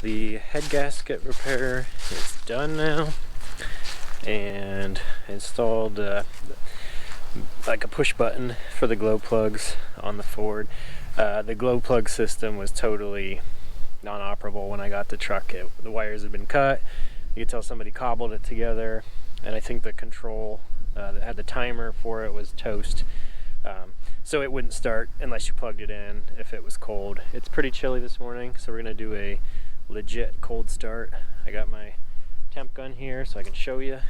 The head gasket repair is done now, and installed like a push button for the glow plugs on the Ford. The glow plug system was totally non-operable when I got the truck. The wires had been cut. You could tell somebody cobbled it together, and I think the control that had the timer for it was toast. So it wouldn't start unless you plugged it in if it was cold. It's pretty chilly this morning, so we're gonna do a legit cold start. I got my temp gun here so I can show you.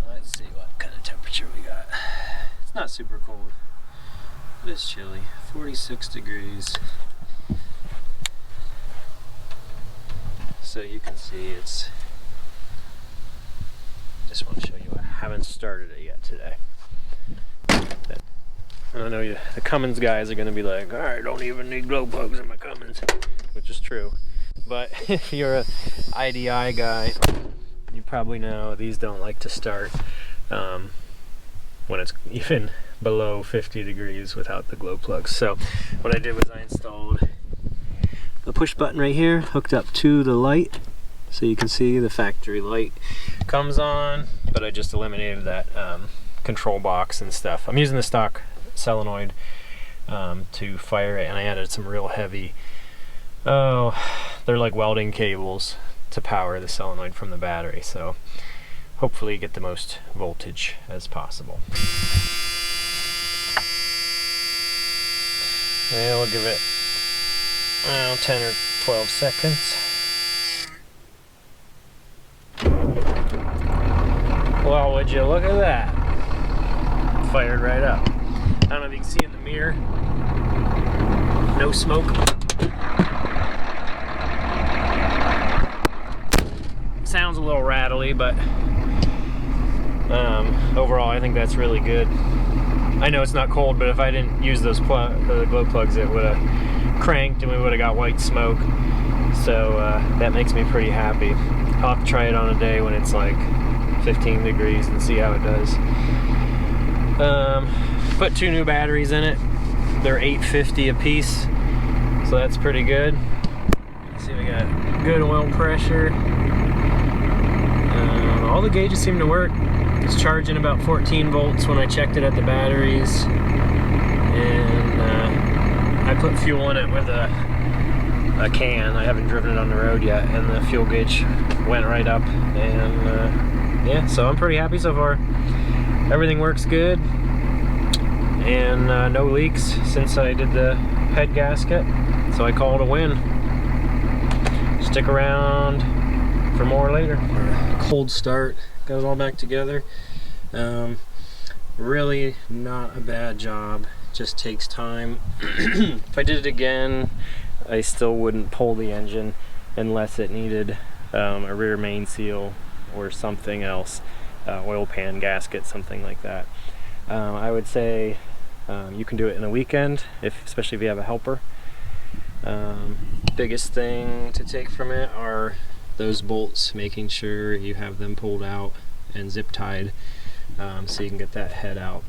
Let's see what kind of temperature we got. It's not super cold, but it's chilly. 46 degrees. So you can see it's, just want to show you I haven't started it yet today. I know the Cummins guys are going to be like, I don't even need glow plugs in my Cummins, which is true. But if you're a IDI guy, you probably know these don't like to start when it's even below 50 degrees without the glow plugs. So what I did was I installed a push button right here, hooked up to the light, so you can see the factory light comes on, but I just eliminated that control box and stuff. I'm using the stock solenoid to fire it, and I added some real heavy, they're like welding cables to power the solenoid from the battery, so hopefully get the most voltage as possible. And we'll give it 10 or 12 seconds. Well, would you look at that? Fired right up. I don't know if you can see in the mirror. No smoke. Sounds a little rattly, but overall I think that's really good. I know it's not cold, but if I didn't use those glow plugs, it would have cranked and we would have got white smoke. So that makes me pretty happy. I'll have to try it on a day when it's like 15 degrees and see how it does. Put 2 new batteries in it. They're 850 a piece, so that's pretty good. See, we got good oil pressure. All the gauges seem to work. It's charging about 14 volts when I checked it at the batteries, and I put fuel in it with a can. I haven't driven it on the road yet, and the fuel gauge went right up, and yeah, so I'm pretty happy so far. Everything works good, and no leaks since I did the head gasket, so I call it a win. Stick around for more later. Cold start, got it all back together. Really not a bad job, just takes time. If I did it again, I still wouldn't pull the engine unless it needed a rear main seal or something else, oil pan, gasket, something like that. I would say you can do it in a weekend, especially if you have a helper. Biggest thing to take from it are those bolts, making sure you have them pulled out and zip tied so you can get that head out.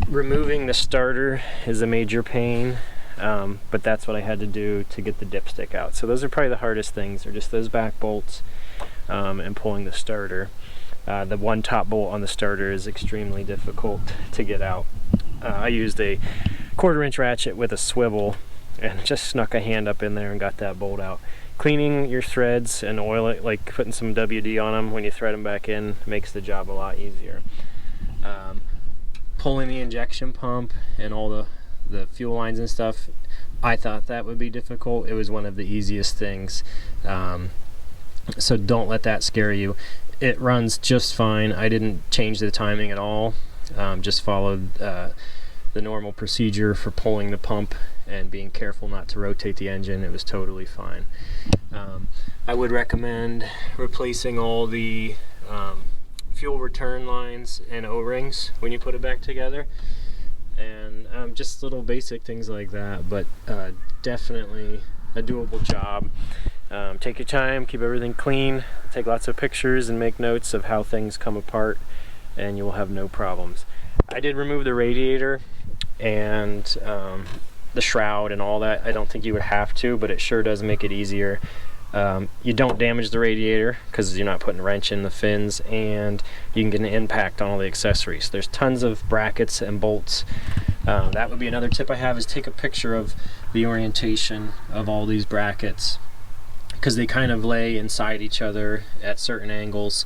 Removing the starter is a major pain, but that's what I had to do to get the dipstick out. So those are probably the hardest things, are just those back bolts and pulling the starter. The one top bolt on the starter is extremely difficult to get out. I used a 1/4-inch ratchet with a swivel and just snuck a hand up in there and got that bolt out. Cleaning your threads and oil it, like putting some WD on them when you thread them back in, makes the job a lot easier. Pulling the injection pump and all the fuel lines and stuff, I thought that would be difficult. It was one of the easiest things. So don't let that scare you. It runs just fine. I didn't change the timing at all. Just followed the normal procedure for pulling the pump and being careful not to rotate the engine. It was totally fine. I would recommend replacing all the fuel return lines and O-rings when you put it back together, and just little basic things like that, but definitely a doable job. Take your time, keep everything clean, take lots of pictures and make notes of how things come apart, and you will have no problems. I did remove the radiator and the shroud and all that. I don't think you would have to, but it sure does make it easier. You don't damage the radiator because you're not putting a wrench in the fins, and you can get an impact on all the accessories. There's tons of brackets and bolts. That would be another tip I have, is take a picture of the orientation of all these brackets, because they kind of lay inside each other at certain angles.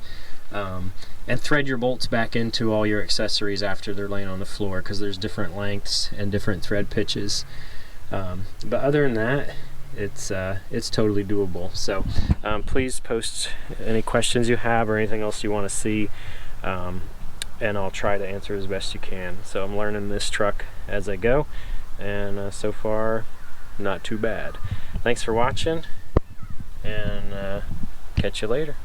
And thread your bolts back into all your accessories after they're laying on the floor, because there's different lengths and different thread pitches. But other than that, it's totally doable. So please post any questions you have or anything else you want to see, and I'll try to answer as best you can. So I'm learning this truck as I go, and so far not too bad. Thanks for watching, and catch you later.